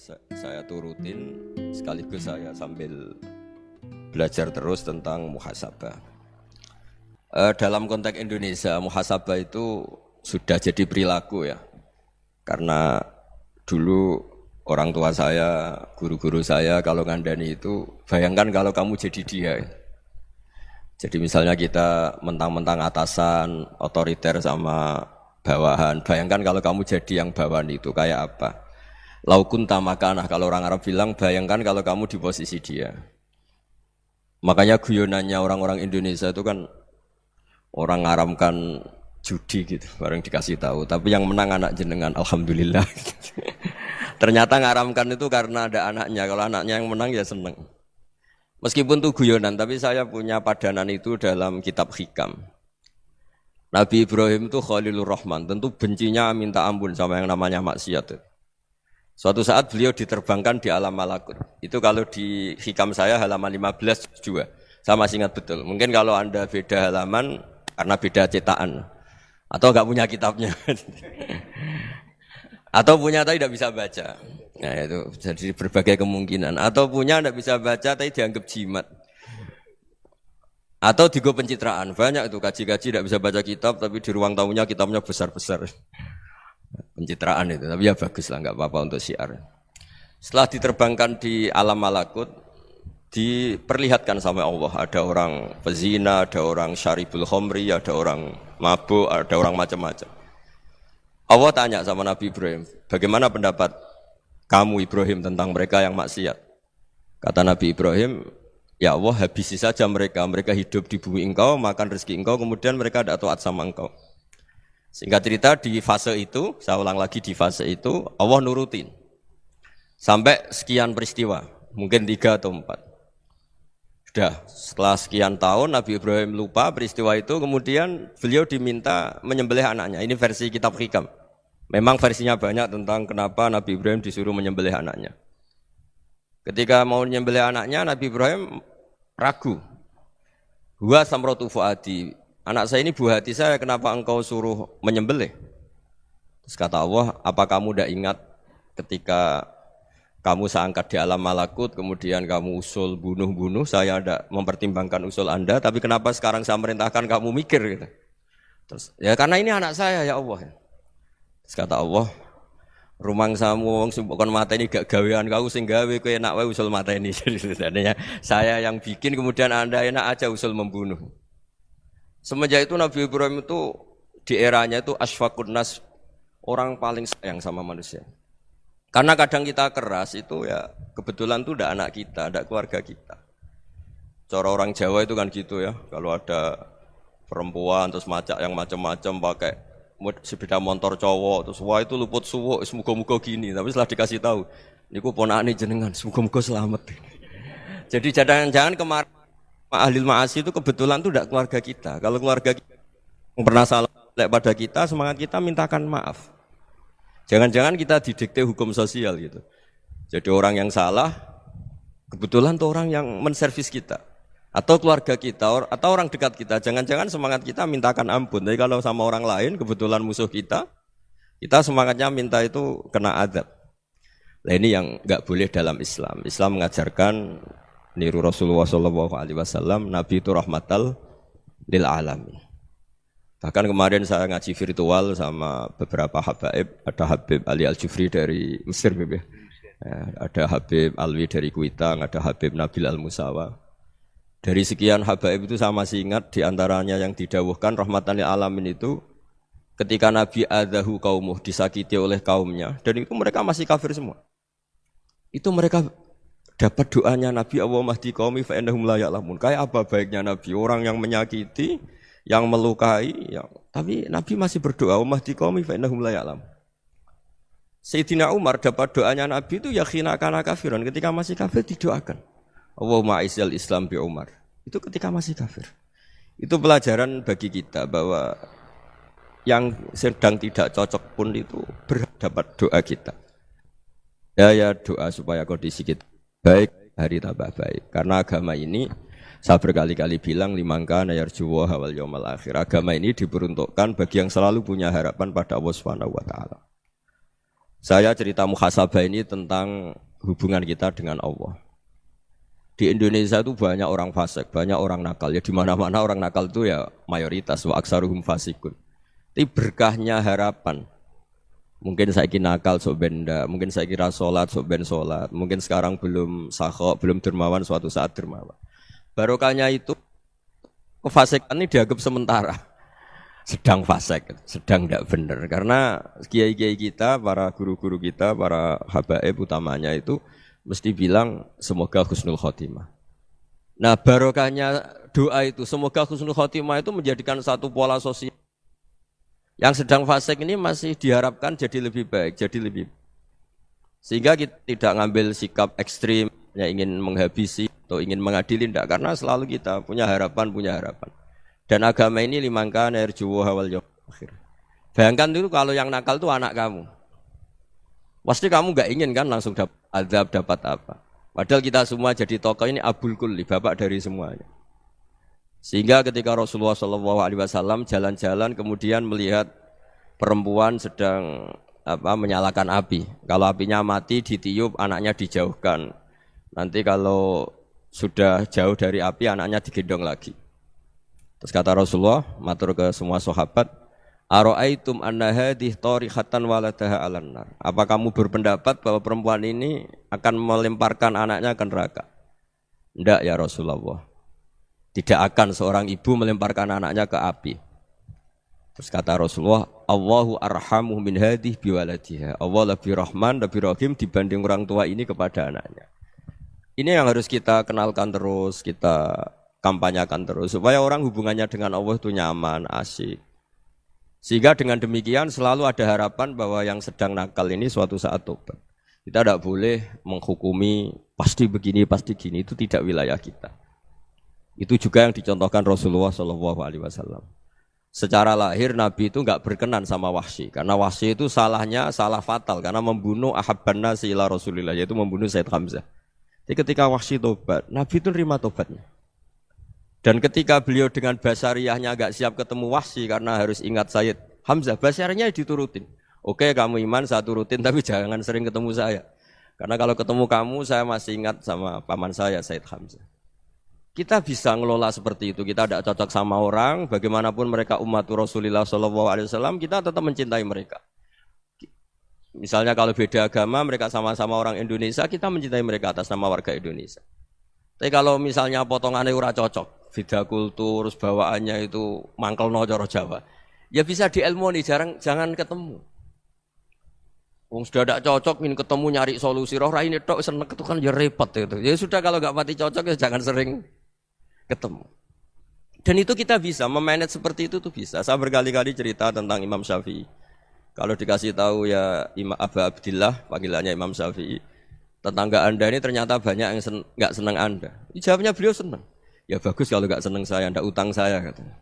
saya turutin sekaligus saya sambil belajar terus tentang muhasabah. Dalam konteks Indonesia, muhasabah itu sudah jadi perilaku ya. Karena dulu orang tua saya, guru-guru saya kalau ngandani itu, bayangkan kalau kamu jadi dia. Jadi misalnya kita mentang-mentang atasan, otoriter sama bawahan. Bayangkan kalau kamu jadi yang bawahan itu kayak apa? Laukun tamakana, kalau orang Arab bilang, bayangkan kalau kamu di posisi dia. Makanya guyonannya orang-orang Indonesia itu kan orang ngaramkan judi gitu, bareng dikasih tahu. Tapi yang menang anak jenengan, alhamdulillah. Ternyata ngaramkan itu karena ada anaknya. Kalau anaknya yang menang ya seneng. Meskipun itu guyonan, tapi saya punya padanan itu dalam kitab Hikam. Nabi Ibrahim itu Khalilur Rahman, tentu bencinya minta ampun sama yang namanya maksiat. Suatu saat beliau diterbangkan di alam malakut. Itu kalau di Hikam saya halaman 15 juga. Saya masih ingat betul. Mungkin kalau Anda beda halaman karena beda cetakan. Atau enggak punya kitabnya. Atau punya tapi tidak bisa baca. Nah itu jadi berbagai kemungkinan. Atau punya tidak bisa baca tapi dianggap jimat. Atau digo pencitraan. Banyak itu kaji-kaji tidak bisa baca kitab tapi di ruang tamunya kitabnya besar-besar. Pencitraan itu, tapi ya bagus lah, nggak apa-apa untuk syiar. Setelah diterbangkan di alam malakut, diperlihatkan sama Allah, ada orang pezina, ada orang syaribul khomri, ada orang mabuk, ada orang macam-macam. Allah tanya sama Nabi Ibrahim, bagaimana pendapat kamu Ibrahim tentang mereka yang maksiat? Kata Nabi Ibrahim, ya Allah habisi saja mereka hidup di bumi engkau, makan rezeki engkau, kemudian mereka tidak taat sama engkau. Singkat cerita di fase itu, saya ulang lagi di fase itu, Allah nurutin. Sampai sekian peristiwa, mungkin 3 atau 4. Sudah, setelah sekian tahun Nabi Ibrahim lupa peristiwa itu, kemudian beliau diminta menyembelih anaknya. Ini versi kitab Hikam. Memang versinya banyak tentang kenapa Nabi Ibrahim disuruh menyembelih anaknya. Ketika mau menyembelih anaknya, Nabi Ibrahim ragu. Huwa samratu fuadi. Anak saya ini buah hati saya, kenapa engkau suruh menyembelih? Terus kata Allah, apa kamu tidak ingat ketika kamu saya angkat di alam malakut, kemudian kamu usul bunuh-bunuh, saya tidak mempertimbangkan usul Anda, tapi kenapa sekarang saya merintahkan kamu mikir? Gitu. Terus, ya karena ini anak saya ya Allah. Terus kata Allah, rumang samu wong sing bukan mata ini gak gawean kau sing gawe kowe enak wae usul mata ini. Jadi saya yang bikin, kemudian Anda enak aja usul membunuh. Semenjak itu Nabi Ibrahim itu di eranya itu asfaqun nas, orang paling sayang sama manusia. Karena kadang kita keras itu ya kebetulan itu tidak anak kita, tidak keluarga kita. Cara orang Jawa itu kan gitu ya, kalau ada perempuan terus macak yang macam-macam pakai sepeda motor cowok terus wah itu luput suwuk, semoga-moga gini. Tapi setelah dikasih tahu, niku ponakane jenengan, semoga-moga selamat. Jadi jangan-jangan kemarin ahli ma'asi itu kebetulan itu tidak keluarga kita. Kalau keluarga kita yang pernah salah pada kita, semangat kita mintakan maaf. Jangan-jangan kita didikte hukum sosial gitu. Jadi orang yang salah, kebetulan itu orang yang menservis kita. Atau keluarga kita, atau orang dekat kita. Jangan-jangan semangat kita mintakan ampun. Tapi kalau sama orang lain, kebetulan musuh kita semangatnya minta itu kena adab. Nah ini yang enggak boleh dalam Islam. Islam mengajarkan niru Rasulullah SAW, Nabi itu rahmatal lil alamin. Bahkan kemarin saya ngaji virtual sama beberapa habaib, ada Habib Ali Al-Jufri dari Mesir, ada Habib Alwi dari Kuitang, ada Habib Nabil Al-Musawa. Dari sekian habaib itu saya masih ingat diantaranya yang didawuhkan rahmatan lil alamin itu ketika Nabi adahu kaumuh, disakiti oleh kaumnya, dan itu mereka masih kafir semua. Itu mereka dapat doanya Nabi Allah mahdi qaumi fa innahum la ya'lamun. Kayak apa baiknya Nabi, orang yang menyakiti, yang melukai, tapi Nabi masih berdoa mahdi qaumi fa innahum la ya'lamun. Sayyidina Umar dapat doanya Nabi itu yakhina kana kafiran, ketika masih kafir didoakan. Allahumma aizzal Islam bi Umar. Itu ketika masih kafir. Itu pelajaran bagi kita bahwa yang sedang tidak cocok pun itu berdapat doa kita. Ya doa supaya kondisi kita baik, hari tambah baik. Karena agama ini, saya berkali-kali bilang, limangka nayarjuwa hawal yawmal akhir. Agama ini diperuntukkan bagi yang selalu punya harapan pada Allah Subhanahu wa ta'ala. Saya cerita muhasabah ini tentang hubungan kita dengan Allah. Di Indonesia itu banyak orang fasik, banyak orang nakal. Ya di mana-mana orang nakal itu ya mayoritas, wa aksaruhum fasikun. Tapi berkahnya harapan. Mungkin saya kira nakal sok benda, mungkin saya kira sholat sok ben sholat, mungkin sekarang belum sakhok, belum dermawan, suatu saat dermawan. Barokahnya itu kefasikan ini dianggap sementara. Sedang fasik, sedang tidak benar. Karena kiai-kiai kita, para guru-guru kita, para habaib utamanya itu mesti bilang semoga husnul khotimah. Nah barokahnya doa itu, semoga husnul khotimah itu menjadikan satu pola sosial. Yang sedang fasik ini masih diharapkan jadi lebih baik, jadi lebih. Sehingga kita tidak ngambil sikap ekstrim, yang ingin menghabisi atau ingin mengadili, tidak. Karena selalu kita punya harapan. Dan agama ini limangkan erjuwo hawal yawm akhir. Bayangkan itu kalau yang nakal itu anak kamu. Pasti kamu enggak ingin kan langsung dapat azab, dapat apa. Padahal kita semua jadi tokoh ini abul kulli, bapak dari semuanya. Sehingga ketika Rasulullah SAW jalan-jalan kemudian melihat perempuan sedang menyalakan api. Kalau apinya mati ditiup, anaknya dijauhkan. Nanti kalau sudah jauh dari api, anaknya digendong lagi. Terus kata Rasulullah, matur ke semua sahabat, ara'aitum anna hadhihi tarihatan waladaha 'alan nar. Apa kamu berpendapat bahwa perempuan ini akan melemparkan anaknya ke neraka? Tidak ya Rasulullah. Tidak akan seorang ibu melemparkan anaknya ke api. Terus kata Rasulullah, Allahu arhamu min hadhihi biwaladiha. Allah lebih rahman, lebih rahim dibanding orang tua ini kepada anaknya. Ini yang harus kita kenalkan terus, kita kampanyakan terus supaya orang hubungannya dengan Allah itu nyaman, asik. Sehingga dengan demikian selalu ada harapan bahwa yang sedang nakal ini suatu saat tobat. Kita tidak boleh menghukumi pasti begini, pasti gini, itu tidak wilayah kita. Itu juga yang dicontohkan Rasulullah SAW. Secara lahir Nabi itu enggak berkenan sama Wahsy, karena Wahsy itu salahnya salah fatal karena membunuh ahabban nasi ila Rasulillah, yaitu membunuh Said Hamzah. Jadi ketika Wahsy tobat, Nabi itu nerima tobatnya. Dan ketika beliau dengan basariyahnya agak siap ketemu Wahsy karena harus ingat Sayyid Hamzah, basariyahnya diturutin. Oke, kamu iman, saya turutin, tapi jangan sering ketemu saya. Karena kalau ketemu kamu, saya masih ingat sama paman saya, Sayyid Hamzah. Kita bisa ngelola seperti itu. Kita tidak cocok sama orang, bagaimanapun mereka umat Rasulullah SAW, kita tetap mencintai mereka. Misalnya kalau beda agama, mereka sama-sama orang Indonesia, kita mencintai mereka atas nama warga Indonesia. Tapi kalau misalnya potongannya ora cocok, beda kultur, bawaannya itu mangkelno cara Jawa, ya bisa diilmoni, jangan ketemu. Wong sudah tidak cocok, ingin ketemu nyari solusi, roh ini tok seneng itu kan ya repot itu. Ya sudah kalau nggak mati cocok ya jangan sering ketemu. Dan itu kita bisa memanage seperti itu tuh bisa. Saya berkali-kali cerita tentang Imam Syafi'i. Kalau dikasih tahu ya Imam Aba Abdillah, panggilannya Imam Syafi'i, tetangga anda ini ternyata banyak yang nggak senang anda. Jawabnya beliau senang. Ya bagus kalau nggak senang saya, ndak utang saya katanya.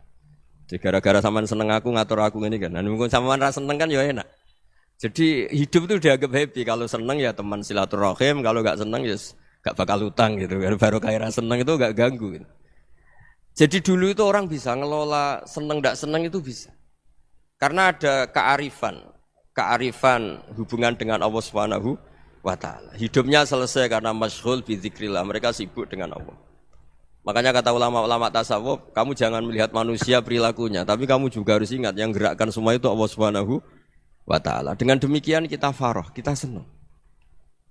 Jadi gara-gara sampean seneng aku ngatur aku ini kan. Dan mungkin sampean rasa seneng kan ya enak. Jadi hidup itu dianggap happy. Kalau seneng ya teman silaturahim, kalau nggak seneng ya nggak bakal utang gitu. Baru kaya seneng itu nggak ganggu. Gitu. Jadi dulu itu orang bisa ngelola seneng ndak seneng itu bisa. Karena ada kearifan hubungan dengan Allah Subhanahu wa ta'ala. Hidupnya selesai karena masyghul bi dzikrillah, mereka sibuk dengan Allah. Makanya kata ulama-ulama tasawuf, kamu jangan melihat manusia perilakunya, tapi kamu juga harus ingat yang gerakkan semua itu Allah Subhanahu wa ta'ala. Dengan demikian kita farah, kita senang.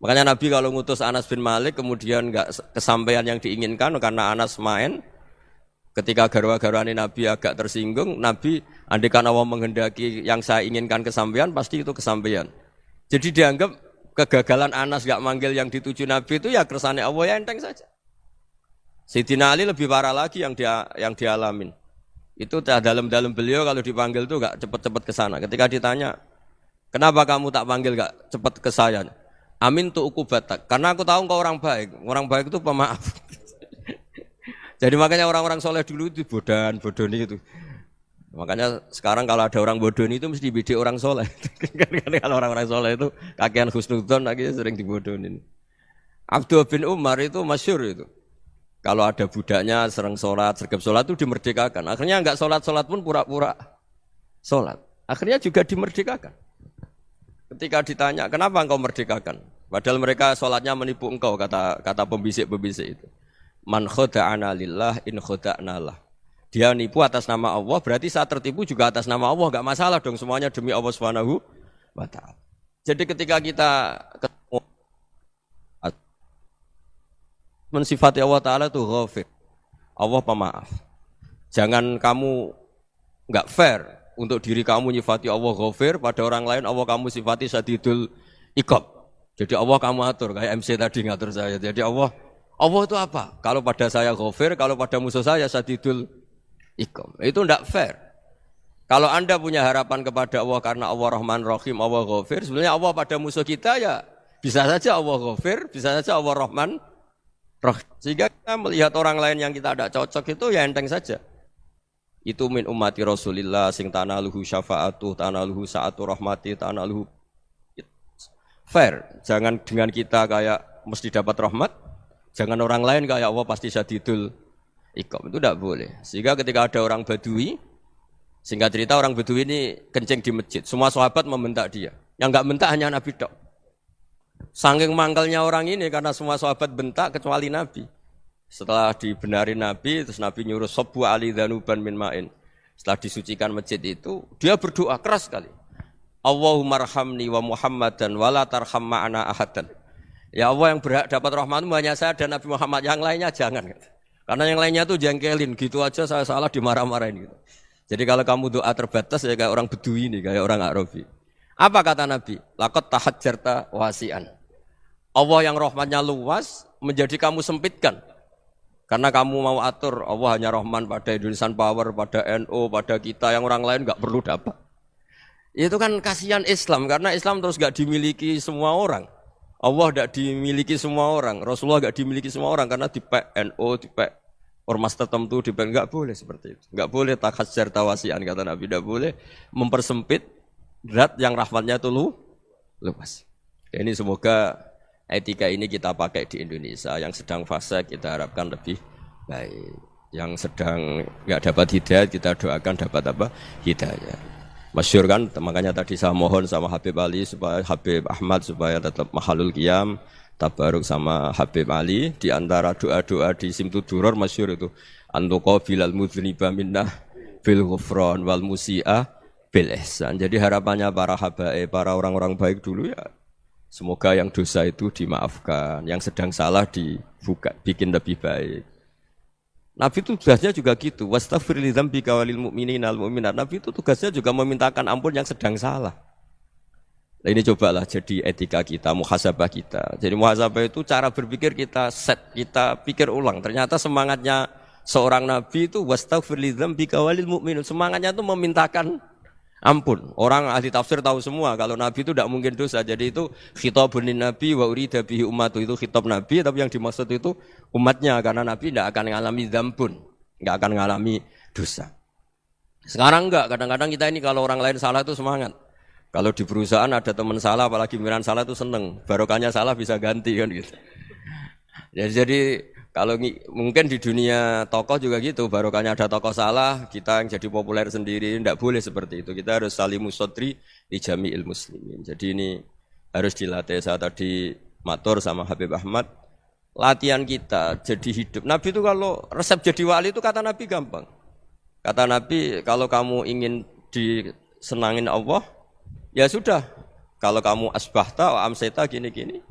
Makanya Nabi kalau ngutus Anas bin Malik kemudian enggak kesampaian yang diinginkan karena Anas main, ketika garwa-garwane Nabi agak tersinggung, Nabi andaikan Allah menghendaki yang saya inginkan kesampaian, pasti itu kesampaian. Jadi dianggap kegagalan Anas gak manggil yang dituju Nabi itu ya kersane Allah, ya enteng saja. Sayyidina Ali lebih parah lagi yang dialamin. Itu dalam beliau kalau dipanggil itu gak cepat-cepat ke sana. Ketika ditanya, kenapa kamu tak panggil gak cepat ke saya? Amin tu ukubatak. Karena aku tahu engkau orang baik. Orang baik itu pemaaf. Jadi makanya orang-orang soleh dulu itu bodoni itu. Makanya sekarang kalau ada orang bodoni itu mesti bidik orang soleh. Kalau orang-orang soleh itu kakean husnudzon lagi sering dibodonin. Abdullah bin Umar itu masyhur itu. Kalau ada budaknya sering sholat, sergap sholat itu dimerdekakan. Akhirnya enggak sholat pun pura-pura sholat. Akhirnya juga dimerdekakan. Ketika ditanya, kenapa engkau merdekakan? Padahal mereka sholatnya menipu engkau, kata pembisik-pembisik itu. Man khoda'ana lillah in khoda'na lah. Dia nipu atas nama Allah, berarti saat tertipu juga atas nama Allah, enggak masalah dong, semuanya demi Allah Subhanahu wa ta'ala. Jadi ketika kita ketemu mensifati Allah Ta'ala itu ghafir, Allah pemaaf. Jangan kamu enggak fair untuk diri kamu nyifati Allah ghafir, pada orang lain Allah kamu sifati syadidul iqab. Jadi Allah kamu atur, kayak MC tadi ngatur saya. Jadi Allah itu apa? Kalau pada saya ghafir, kalau pada musuh saya syadidul iqam. Itu tidak fair. Kalau Anda punya harapan kepada Allah karena Allah Rahman Rahim, Allah Ghafir, sebenarnya Allah pada musuh kita ya bisa saja Allah Ghafir, bisa saja Allah Rahman Rahim. Sehingga kita melihat orang lain yang kita tidak cocok itu ya enteng saja. Itu min ummati Rasulillah sing tanaluhu syafa'atuh, tanaluhu sa'atu rahmati, tanaluhu fair. Jangan dengan kita kayak mesti dapat rahmat, jangan orang lain kayak Allah pasti syadidul iqam, itu tidak boleh. Sehingga ketika ada orang Badui, singkat cerita orang Badui ini kencing di masjid, semua sahabat membentak dia. Yang enggak bentak hanya Nabi tok. Saking mangkalnya orang ini karena semua sahabat bentak kecuali Nabi. Setelah dibenarin Nabi, terus Nabi nyuruh sabbu ali dhanuban min ma'in. Setelah disucikan masjid itu, dia berdoa keras sekali. Allahumma arhamni wa Muhammadan wa la tarham ma'ana ahadan. Ya Allah, yang berhak dapat rahmatmu hanya saya dan Nabi Muhammad, yang lainnya jangan. Karena yang lainnya tuh jengkelin, gitu aja saya salah dimarah-marahin gitu. Jadi kalau kamu doa terbatas ya kayak orang Bedui ini, kayak orang Arabi. Apa kata Nabi? Laqad tahajjarta wasi'an. Allah yang rahmatnya luas menjadi kamu sempitkan. Karena kamu mau atur Allah hanya Rahman pada Indonesian Power, pada NU, pada kita, yang orang lain enggak perlu dapat. Itu kan kasihan Islam, karena Islam terus enggak dimiliki semua orang. Allah tidak dimiliki semua orang, Rasulullah tidak dimiliki semua orang karena dipek NU, dipek ormas tertentu, dipek enggak boleh seperti itu. Enggak boleh takhasyar tawasian kata Nabi, tidak boleh mempersempit zat yang rahmatnya itu luas. Ini semoga etika ini kita pakai di Indonesia. Yang sedang fase kita harapkan lebih baik. Yang sedang enggak dapat hidayah kita doakan dapat apa? Hidayah. Masyhur kan, makanya tadi saya mohon sama Habib Ali supaya Habib Ahmad supaya tetap mahalul qiyam, tabaruk sama Habib Ali. Di antara doa-doa di Simtuduror masyhur itu antuqa bilal mudhniba minnah bil ghufran wal musi'ah bil ihsan. Jadi harapannya para habaib, para orang-orang baik dulu ya semoga yang dosa itu dimaafkan, yang sedang salah dibuka, bikin lebih baik. Nabi itu tugasnya juga gitu. Wastaghfir li dzambika walil mu'minina wal mu'minat. Nabi itu tugasnya juga memintakan ampun yang sedang salah. Nah, ini cobalah jadi etika kita, muhasabah kita. Jadi muhasabah itu cara berpikir kita set, kita pikir ulang. Ternyata semangatnya seorang nabi itu wastaghfir li dzambika walil mu'minat. Semangatnya itu memintakan ampun. Orang ahli tafsir tahu semua kalau Nabi itu tidak mungkin dosa. Jadi itu khitabun Nabi wa urida bihi ummatu, itu khitab Nabi, tapi yang dimaksud itu umatnya karena Nabi tidak akan mengalami dzambun, tidak akan mengalami dosa. Sekarang enggak, kadang-kadang kita ini kalau orang lain salah itu semangat. Kalau di perusahaan ada teman salah, apalagi miran salah itu seneng. Barokahnya salah bisa ganti kan gitu. Jadi kalau mungkin di dunia tokoh juga gitu, barokahnya ada tokoh salah, kita yang jadi populer sendiri, tidak boleh seperti itu. Kita harus salimus sodri di jami'il muslimin. Jadi ini harus dilatih. Saya tadi matur sama Habib Ahmad, latihan kita jadi hidup. Nabi itu kalau resep jadi wali itu kata Nabi gampang. Kata Nabi, kalau kamu ingin disenangin Allah, ya sudah. Kalau kamu asbahta, amseta, gini-gini,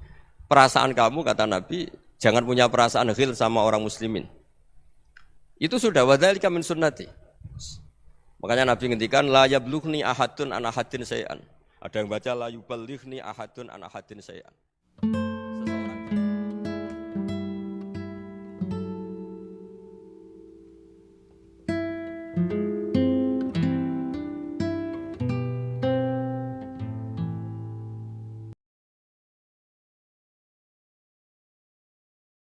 perasaan kamu kata Nabi, jangan punya perasaan ghil sama orang muslimin. Itu sudah wadzalika min sunnati. Makanya Nabi ngendikan la yablughni ahadun an ahadin syai'an. Ada yang baca la yuballighni ahadun an ahadin syai'an.